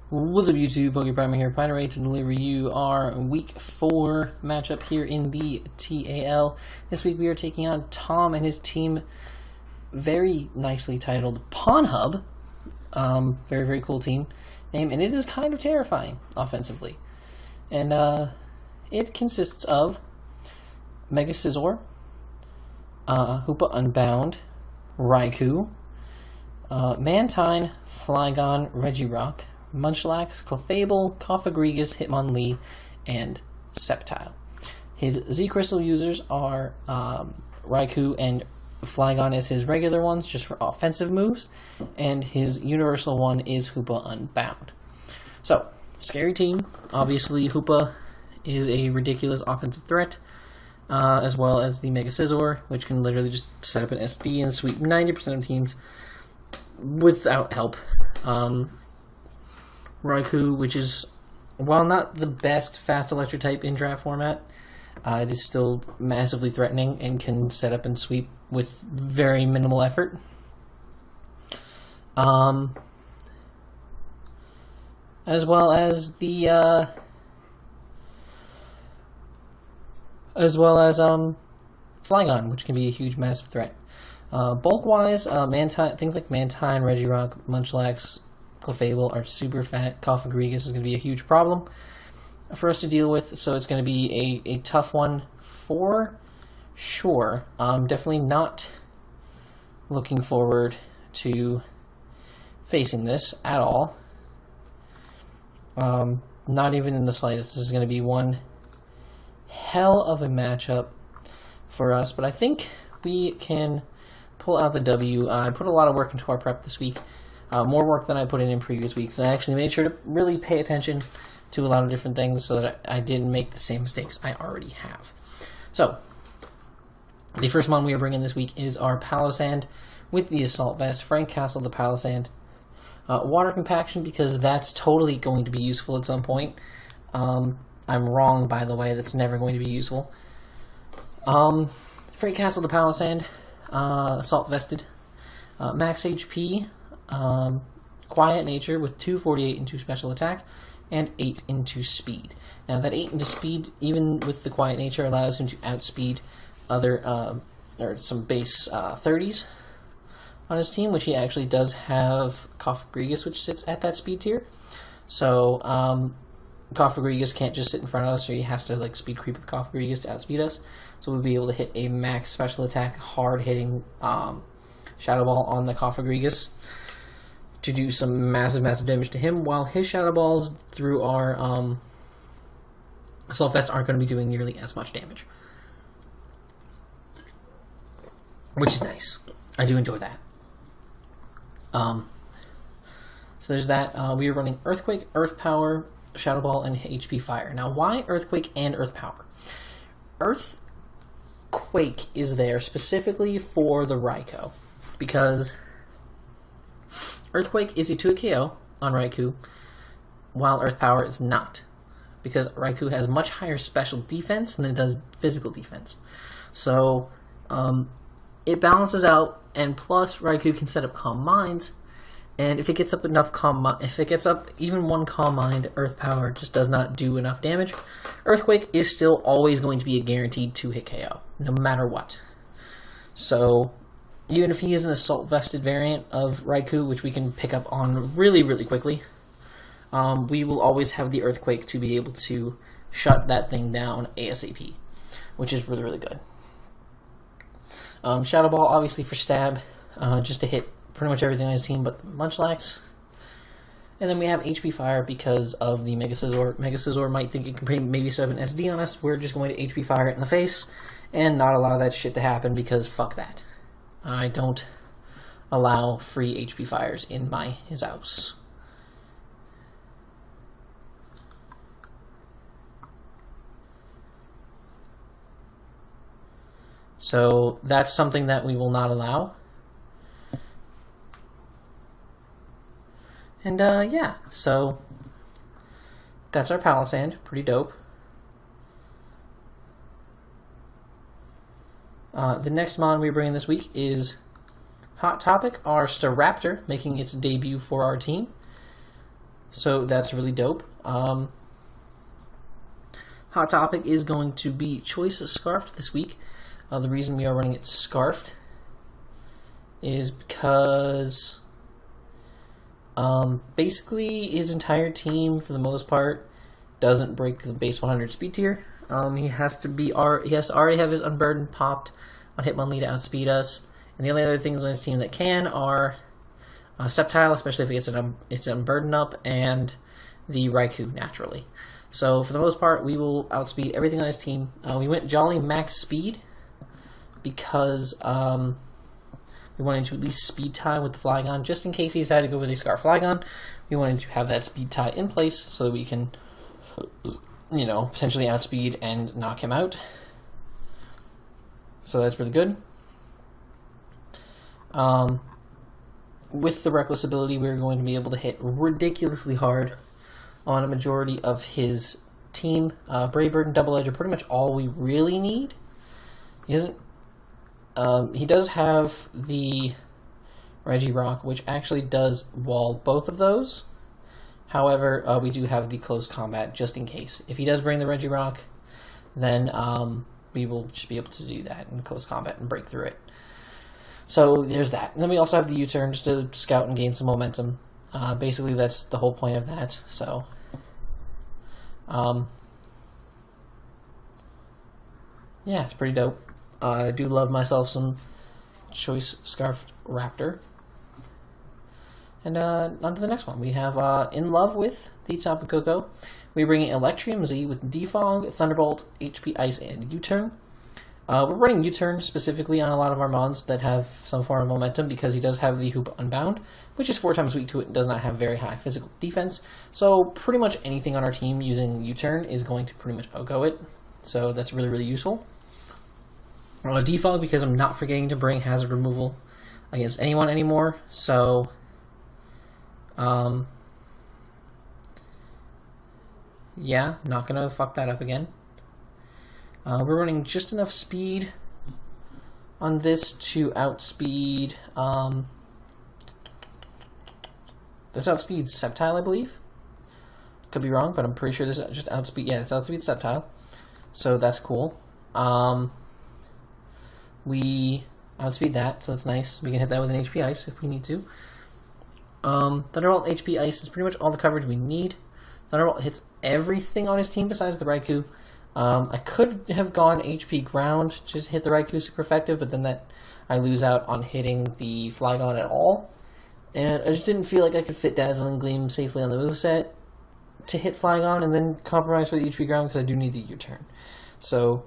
What's up YouTube, PokePrimer here, ready to deliver you our Week 4 matchup here in the TAL. This week we are taking on Tom and his team, very nicely titled Pawnhub. Very, very cool team name, and it is kind of terrifying offensively. And it consists of Mega Scizor, Hoopa Unbound, Raikou, Mantine, Flygon, Regirock, Munchlax, Clefable, Cofagrigus, Hitmonlee, and Sceptile. His Z-Crystal users are Raikou and Flygon as his regular ones, just for offensive moves, and his universal one is Hoopa Unbound. So, scary team. Obviously, Hoopa is a ridiculous offensive threat, as well as the Mega Scizor, which can literally just set up an SD and sweep 90% of teams without help. Raikou, which is, while not the best fast electric type in draft format, it is still massively threatening and can set up and sweep with very minimal effort. As well as Flygon, which can be a huge massive threat. Bulk-wise, things like Mantine, Regirock, Munchlax, Clefable are super fat. Cofagrigus is going to be a huge problem for us to deal with, so it's going to be a tough one for sure. Definitely not looking forward to facing this at all. Not even in the slightest. This is going to be one hell of a matchup for us, but I think we can pull out the W. I put a lot of work into our prep this week. More work than I put in previous weeks. And I actually made sure to really pay attention to a lot of different things so that I didn't make the same mistakes I already have. So, the first one we are bringing this week is our Palossand with the Assault Vest. Frank Castle the Palossand. Water Compaction, because that's totally going to be useful at some point. I'm wrong, by the way. That's never going to be useful. Frank Castle the Palossand. Assault Vested. Max HP. Quiet Nature with 248 into special attack and 8 into speed. Now that 8 into speed, even with the Quiet Nature, allows him to outspeed other or some base 30s on his team, which he actually does have Cofagrigus, which sits at that speed tier. So Cofagrigus can't just sit in front of us, so he has to like speed creep with Cofagrigus to outspeed us. So we'll be able to hit a max special attack, hard hitting Shadow Ball on the Cofagrigus to do some massive damage to him, while his Shadow Balls through our Assault Vest aren't going to be doing nearly as much damage. Which is nice. I do enjoy that. So there's that. We are running Earthquake, Earth Power, Shadow Ball, and HP Fire. Now, why Earthquake and Earth Power? Earthquake is there specifically for the Raikou, because Earthquake is a 2-hit KO on Raikou, while Earth Power is not, because Raikou has much higher special defense than it does physical defense. So it balances out, and plus Raikou can set up Calm Minds, and if it gets up even one Calm Mind, Earth Power just does not do enough damage. Earthquake is still always going to be a guaranteed 2-hit KO, no matter what. So even if he is an Assault Vested variant of Raikou, which we can pick up on really, really quickly, we will always have the Earthquake to be able to shut that thing down ASAP, which is really, really good. Shadow Ball, obviously for stab, just to hit pretty much everything on his team but Munchlax. And then we have HP Fire because of the Mega Scizor. Mega Scizor might think it can maybe set up an SD on us. We're just going to HP Fire it in the face and not allow that shit to happen, because fuck that. I don't allow free HP Fires in his house. So that's something that we will not allow. And yeah, so that's our Palossand. Pretty dope. The next mon we bring in this week is Hot Topic, our Staraptor, making its debut for our team. So that's really dope. Hot topic is going to be Choice Scarfed this week. The reason we are running it Scarfed is because basically his entire team, for the most part, doesn't break the base 100 speed tier. He has to already have his Unburdened popped on Hitmonlee to outspeed us, and the only other things on his team that can are Sceptile, especially if it gets its Unburdened up, and the Raikou naturally. So for the most part, we will outspeed everything on his team. We went Jolly max speed because we wanted to at least speed tie with the Flygon, just in case he decided to go with a Scarf Flygon. We wanted to have that speed tie in place so that we can, you know, potentially outspeed and knock him out. So that's really good. With the Reckless ability, we're going to be able to hit ridiculously hard on a majority of his team. Brave Bird and Double Edge are pretty much all we really need. He does have the Regirock, which actually does wall both of those. However, we do have the close combat just in case. If he does bring the Regirock, then we will just be able to do that in close combat and break through it. So there's that. And then we also have the U-turn just to scout and gain some momentum. Basically, that's the whole point of that. So, yeah, it's pretty dope. I do love myself some Choice Scarfed Raptor. And on to the next one. We have In Love with the Otaku Coco. We're bringing Electrium Z with Defog, Thunderbolt, HP Ice, and U-turn. We're running U-turn specifically on a lot of our mons that have some form of momentum because he does have the Hoop Unbound, which is 4 times weak to it and does not have very high physical defense. So pretty much anything on our team using U-turn is going to pretty much outgo it. So that's really, really useful. Defog because I'm not forgetting to bring hazard removal against anyone anymore. So, yeah, not gonna fuck that up again. We're running just enough speed on this to outspeed. This outspeeds Sceptile, I believe. Could be wrong, but I'm pretty sure this just outspeed. Yeah, this outspeeds Sceptile, so that's cool. We outspeed that, so that's nice. We can hit that with an HP Ice if we need to. Thunderbolt HP Ice is pretty much all the coverage we need. Thunderbolt hits everything on his team besides the Raikou. I could have gone HP Ground, just hit the Raikou super effective, but then I lose out on hitting the Flygon at all. And I just didn't feel like I could fit Dazzling Gleam safely on the moveset to hit Flygon and then compromise for the HP Ground because I do need the U-turn. So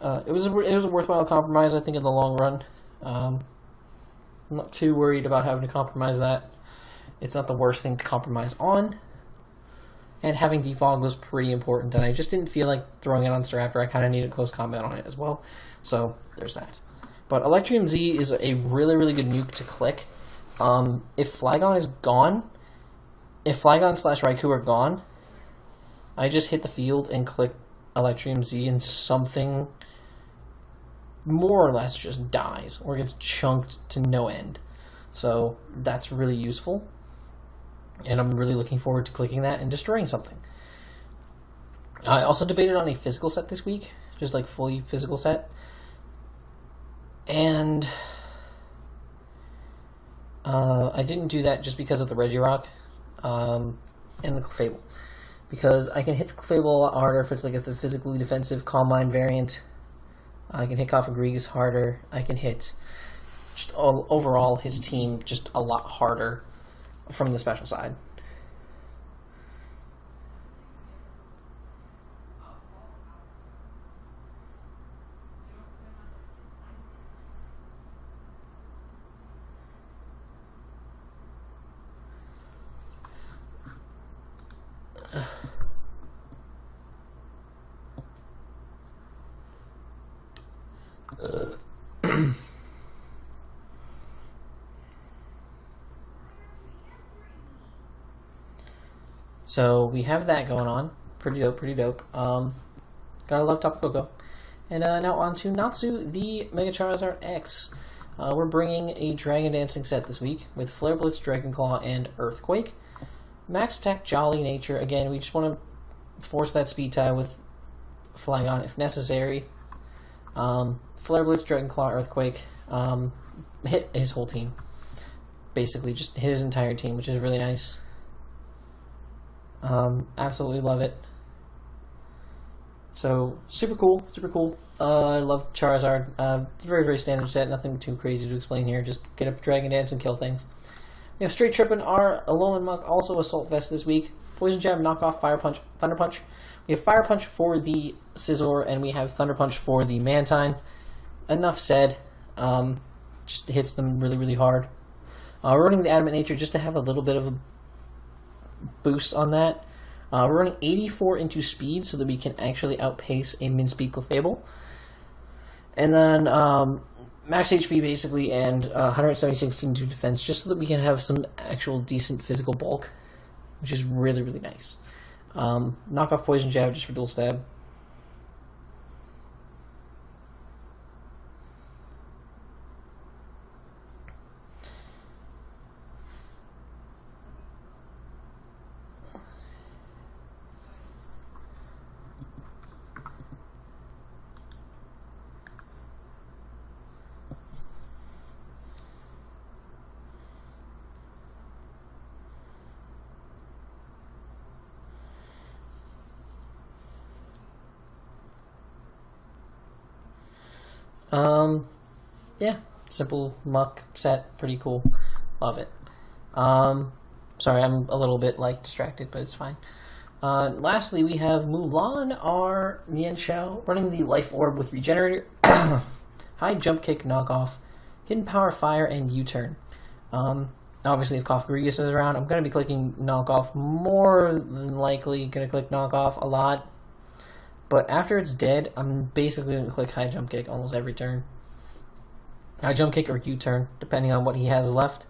it was a worthwhile compromise, I think, in the long run. I'm not too worried about having to compromise that. It's not the worst thing to compromise on. And having Defog was pretty important, and I just didn't feel like throwing it on Staraptor. I kind of needed close combat on it as well. So there's that. But Electrium Z is a really, really good nuke to click. If Flygon is gone, if Flygon / Raikou are gone, I just hit the field and click Electrium Z and something more or less just dies or gets chunked to no end. So that's really useful. And I'm really looking forward to clicking that and destroying something. I also debated on a physical set this week, just like fully physical set. And I didn't do that just because of the Regirock and the Clefable. Because I can hit the Clefable a lot harder if it's like the physically defensive Calm Mind variant. I can hit Cofagrigus harder. I can hit just overall his team just a lot harder from the special side. So we have that going on. Pretty dope, pretty dope. Gotta love Otaku Coco. And now on to Natsu, the Mega Charizard X. We're bringing a Dragon Dancing set this week with Flare Blitz, Dragon Claw, and Earthquake. Max attack, Jolly Nature. Again, we just want to force that speed tie with Flygon if necessary. Flare Blitz, Dragon Claw, Earthquake. Hit his whole team. Basically, just hit his entire team, which is really nice. Absolutely love it. So, super cool, super cool. I love Charizard. Very, very standard set, nothing too crazy to explain here. Just get up Dragon Dance and kill things. We have Straight Trippin', our Alolan Muck, also Assault Vest this week. Poison Jab, Knockoff, Fire Punch, Thunder Punch. We have Fire Punch for the Scizor, and we have Thunder Punch for the Mantine. Enough said. Just hits them really, really hard. We're running the Adamant Nature just to have a little bit of a boost on that. We're running 84 into speed so that we can actually outpace a min-speed Clefable. And then max HP basically, and 176 into defense just so that we can have some actual decent physical bulk, which is really, really nice. Knock off Poison Jab just for dual stab. Yeah, simple muck set, pretty cool. Love it. Sorry, I'm a little bit distracted, but it's fine. Lastly, we have Mulan, our Nyan Shao, running the Life Orb with Regenerator, High Jump Kick, Knockoff, Hidden Power, Fire, and U-Turn. Obviously, if Kofgarius is around, I'm going to be clicking Knockoff. More than likely going to click Knockoff a lot. But after it's dead, I'm basically going to click High Jump Kick almost every turn. High Jump Kick or U-Turn, depending on what he has left.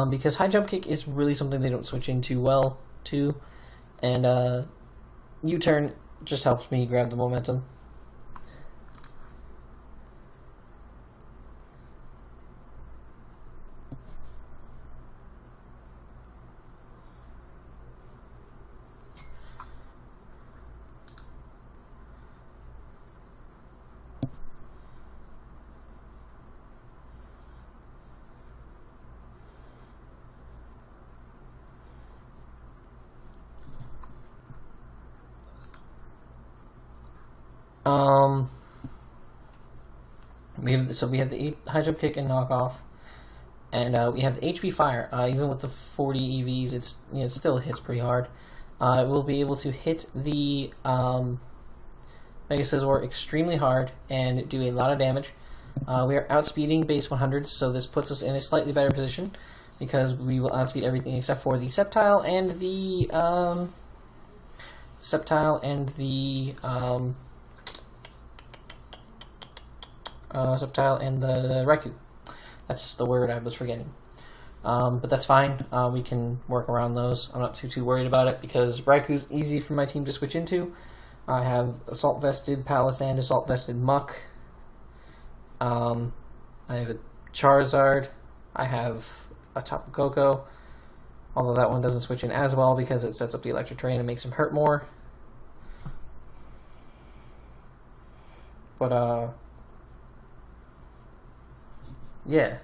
Because High Jump Kick is really something they don't switch in too well, too. And U-Turn just helps me grab the momentum. We have the High Jump Kick and Knockoff, and we have the HP Fire. Even with the 40 EVs, it still hits pretty hard. We'll be able to hit the Mega Scizor extremely hard and do a lot of damage. We are outspeeding base 100, so this puts us in a slightly better position because we will outspeed everything except for the Sceptile and the Raikou. That's the word I was forgetting. But that's fine. We can work around those. I'm not too worried about it because Raikou's easy for my team to switch into. I have Assault Vested Palisand, Assault Vested Muck. I have a Charizard. I have a Otaku Coco. Although that one doesn't switch in as well because it sets up the electric terrain and makes him hurt more. But yeah.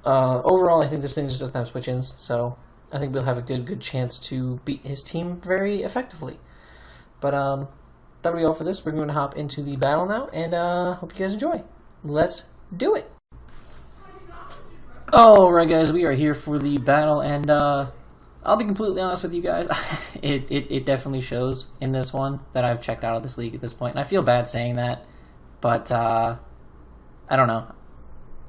Overall, I think this thing just doesn't have switch-ins, so I think we'll have a good chance to beat his team very effectively. But that'll be all for this. We're going to hop into the battle now, and hope you guys enjoy. Let's do it! Alright guys, we are here for the battle, and I'll be completely honest with you guys, it definitely shows in this one that I've checked out of this league at this point, and I feel bad saying that, but I don't know.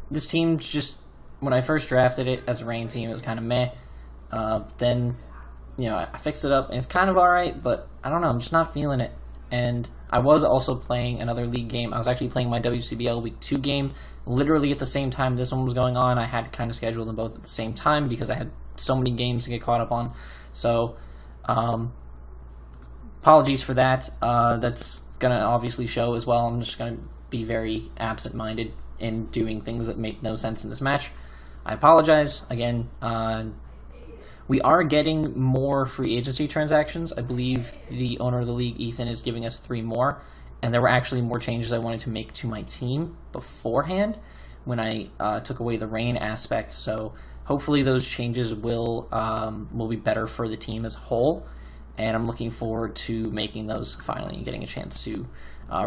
This team just, when I first drafted it as a rain team, it was kind of meh. Then, I fixed it up, and it's kind of alright, but I don't know, I'm just not feeling it. And I was also playing another league game. I was actually playing my WCBL Week 2 game literally at the same time this one was going on. I had to kind of schedule them both at the same time because I had so many games to get caught up on. So, apologies for that. That's going to obviously show as well. I'm just going to be very absent-minded in doing things that make no sense in this match. I apologize. Again, We are getting more free agency transactions. I believe the owner of the league, Ethan, is giving us 3 more. And there were actually more changes I wanted to make to my team beforehand when I took away the rain aspect. So hopefully those changes will be better for the team as a whole. And I'm looking forward to making those finally and getting a chance to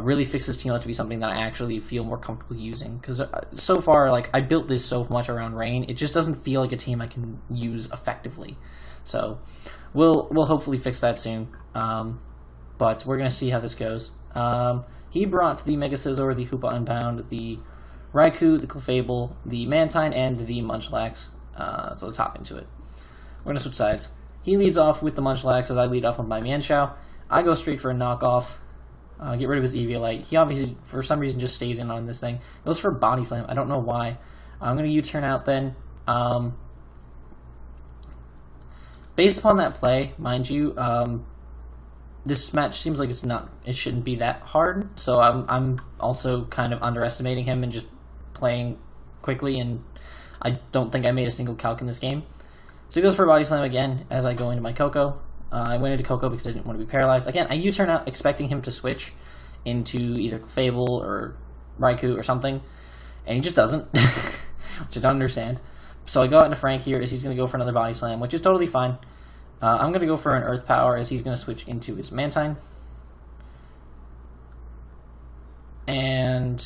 really fix this team out to be something that I actually feel more comfortable using. Because so far, like, I built this so much around rain, it just doesn't feel like a team I can use effectively. So we'll hopefully fix that soon. But we're going to see how this goes. He brought the Mega Scizor, the Hoopa Unbound, the Raikou, the Clefable, the Mantine, and the Munchlax. So let's hop into it. We're going to switch sides. He leads off with the Munchlax as I lead off with my Mienshao. I go straight for a knockoff. Get rid of his Eviolite. He obviously, for some reason, just stays in on this thing. It goes for a Body Slam. I don't know why. I'm going to U-turn out then. Based upon that play, mind you, this match seems like it shouldn't be that hard. So I'm also kind of underestimating him and just playing quickly. And I don't think I made a single calc in this game. So he goes for a Body Slam again as I go into my Coco. I went into Coco because I didn't want to be paralyzed. Again, I U-turn out expecting him to switch into either Fable or Raikou or something, and he just doesn't, which I don't understand. So I go out into Frank here as he's going to go for another Body Slam, which is totally fine. I'm going to go for an Earth Power as he's going to switch into his Mantine. And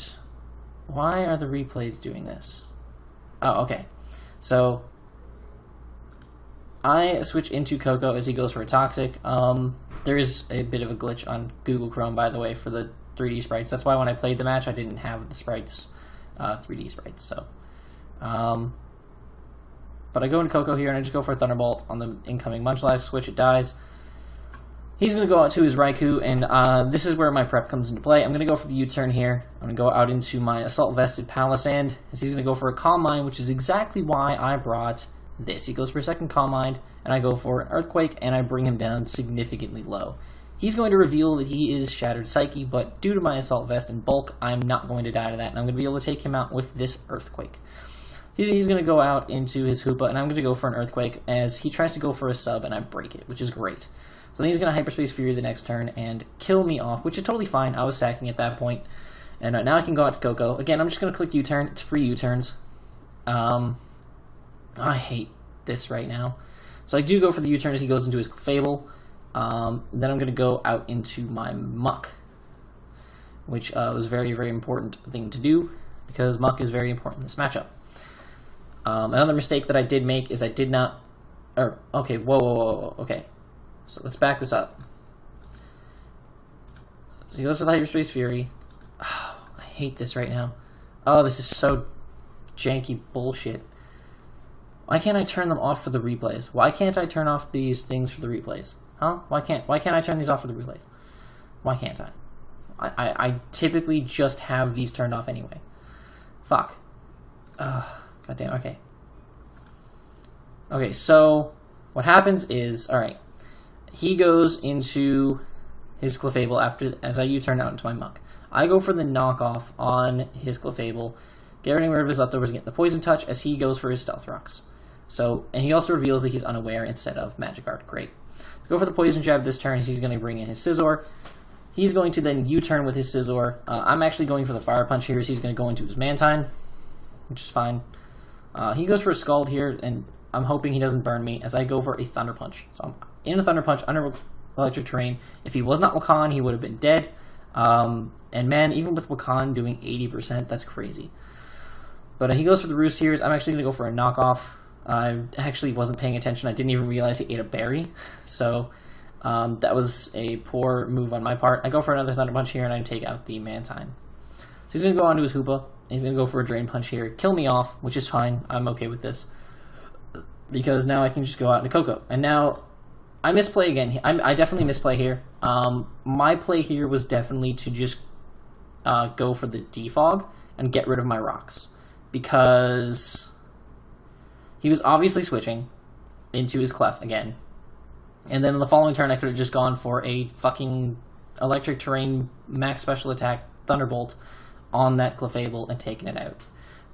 why are the replays doing this? Oh, okay. So I switch into Coco as he goes for a Toxic. There is a bit of a glitch on Google Chrome, by the way, for the 3D sprites. That's why when I played the match, I didn't have the sprites, 3D sprites. So, but I go into Coco here, and I just go for a Thunderbolt on the incoming Munchlax switch. It dies. He's going to go out to his Raikou, and this is where my prep comes into play. I'm going to go for the U-turn here. I'm going to go out into my Assault Vested Palisand, as he's going to go for a Calm Mind, which is exactly why I brought this. He goes for a second Calm Mind, and I go for an Earthquake, and I bring him down significantly low. He's going to reveal that he is Shattered Psyche, but due to my Assault Vest and bulk, I'm not going to die to that, and I'm going to be able to take him out with this Earthquake. He's going to go out into his Hoopa, and I'm going to go for an Earthquake as he tries to go for a sub, and I break it, which is great. So then he's going to Hyperspace Fury the next turn and kill me off, which is totally fine. I was sacking at that point. And now I can go out to Coco. Again, I'm just going to click U-turn. It's free U-turns. I hate this right now. So I do go for the U-turn as he goes into his Fable. Then I'm going to go out into my Muck, which was a very, very important thing to do because Muck is very important in this matchup. Another mistake that I did make is I did not... okay, whoa, okay. So let's back this up. So he goes for the Hyperspace Fury. Oh, I hate this right now. Oh, this is so janky bullshit. Why can't I turn them off for the replays? Why can't I turn off these things for the replays? Huh? Why can't I turn these off for the replays? Why can't I? I typically just have these turned off anyway. Fuck. Goddamn, okay. Okay, so what happens is, alright, he goes into his Clefable as I U-turn out into my Muck. I go for the knockoff on his Clefable, getting rid of his leftovers and get the Poison Touch as he goes for his Stealth Rocks. So, and he also reveals that he's unaware instead of Magic Art. Great. Go for the Poison Jab this turn as he's going to bring in his Scizor. He's going to then U-turn with his Scizor. I'm actually going for the Fire Punch here as he's going to go into his Mantine, which is fine. He goes for a Scald here, and I'm hoping he doesn't burn me as I go for a Thunder Punch. So I'm in a Thunder Punch under Electric Terrain. If he was not Wakan, he would have been dead. And man, even with Wakan doing 80%, that's crazy. But he goes for the Roost here. I'm actually going to go for a knockoff. I actually wasn't paying attention. I didn't even realize he ate a berry. So that was a poor move on my part. I go for another Thunder Punch here, and I take out the Mantine. So he's going to go onto his Hoopa. He's going to go for a Drain Punch here. Kill me off, which is fine. I'm okay with this. Because now I can just go out into Coco. And now I misplay again. I definitely misplay here. My play here was definitely to just go for the Defog and get rid of my rocks. Because he was obviously switching into his Clef again. And then in the following turn, I could have just gone for a fucking Electric Terrain max special attack Thunderbolt on that Clefable and taken it out.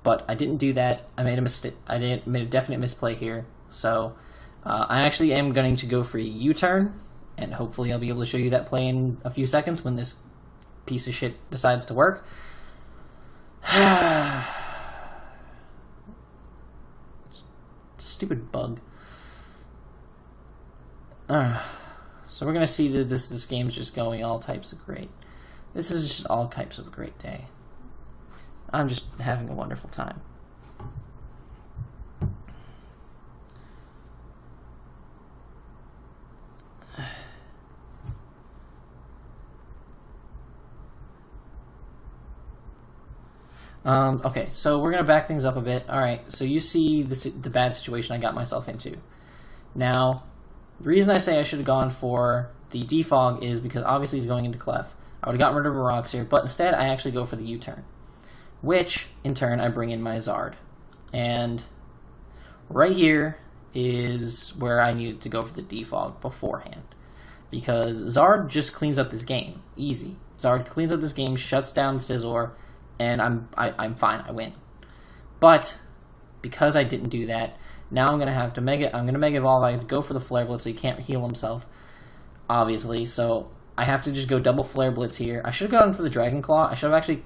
But I didn't do that. I made a mistake. I made a definite misplay here. So I actually am going to go for a U-turn, and hopefully I'll be able to show you that play in a few seconds when this piece of shit decides to work. Stupid bug. So we're gonna see that this game is just going all types of great. This is just all types of a great day. I'm just having a wonderful time. Okay, so we're going to back things up a bit. Alright, so you see the bad situation I got myself into. Now, the reason I say I should have gone for the defog is because obviously he's going into Clef. I would have gotten rid of a rocks here, but instead I actually go for the U-turn. Which, in turn, I bring in my Zard. And right here is where I needed to go for the defog beforehand. Because Zard just cleans up this game. Easy. Zard cleans up this game, shuts down Scizor, and I'm fine. I win. But because I didn't do that, now I'm gonna have to Mega Evolve. I have to go for the Flare Blitz, so he can't heal himself, obviously. So I have to just go double Flare Blitz here. I should have gone for the Dragon Claw. I should have actually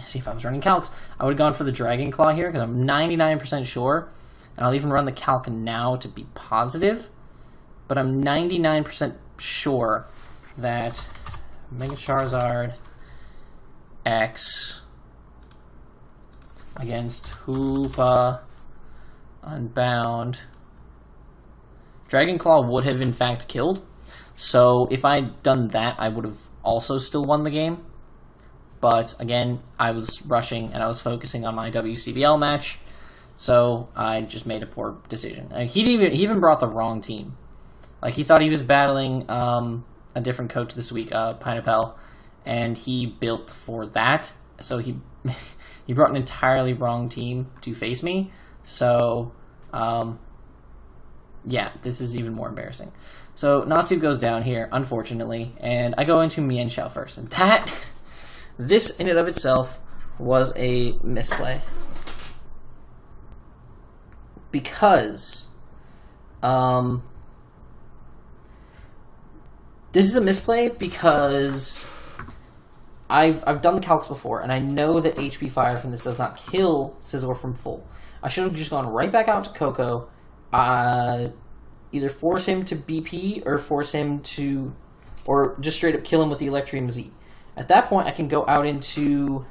see if I was running calcs. I would have gone for the Dragon Claw here because I'm 99% sure, and I'll even run the calc now to be positive. But I'm 99% sure that Mega Charizard X against Hoopa Unbound. Dragon Claw would have in fact killed. So if I'd done that, I would have also still won the game. But again, I was rushing and I was focusing on my WCBL match. So I just made a poor decision. He even brought the wrong team. Like, he thought he was battling a different coach this week, Pineapple, and he built for that. So he he brought an entirely wrong team to face me. So, yeah, this is even more embarrassing. So Natsu goes down here, unfortunately, and I go into Nyan first. And this in and of itself was a misplay. Because, this is a misplay because I've done the calcs before, and I know that HP Fire from this does not kill Scizor from full. I should have just gone right back out to Coco, either force him to BP or force him to, or just straight up kill him with the Electrium Z. At that point, I can go out into.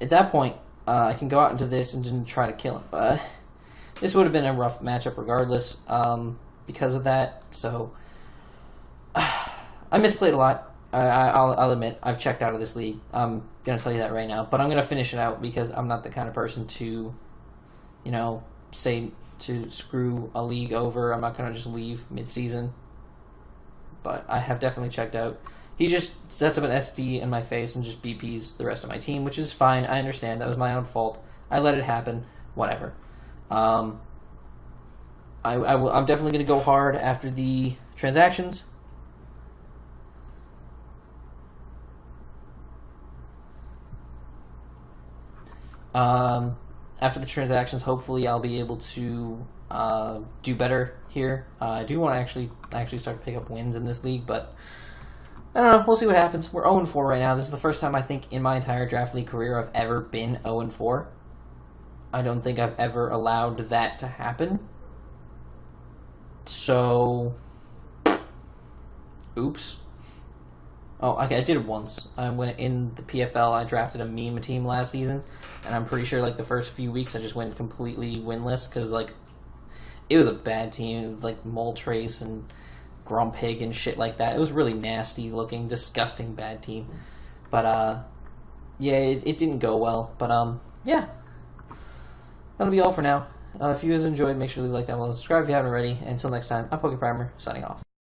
At that point, I can go out into this and just try to kill him. But this would have been a rough matchup regardless, because of that. So I misplayed a lot. I'll admit, I've checked out of this league. I'm going to tell you that right now. But I'm going to finish it out because I'm not the kind of person to, you know, say to screw a league over. I'm not going to just leave mid-season. But I have definitely checked out. He just sets up an SD in my face and just BPs the rest of my team, which is fine. I understand. That was my own fault. I let it happen. Whatever. I'm definitely going to go hard after the transactions. After the transactions, hopefully I'll be able to do better here. I do want to actually start to pick up wins in this league, but I don't know. We'll see what happens. We're 0-4 right now. This is the first time I think in my entire draft league career I've ever been 0-4. I don't think I've ever allowed that to happen. So, oops. Oh, okay, I did it once. When in the PFL, I drafted a meme team last season, and I'm pretty sure like the first few weeks I just went completely winless because like it was a bad team, like Moltres and Grumpig and shit like that. It was really nasty looking, disgusting bad team. But yeah, it didn't go well. But yeah, that'll be all for now. If you guys enjoyed, make sure to leave a like down below, subscribe if you haven't already. And until next time, I'm PokePrimer signing off.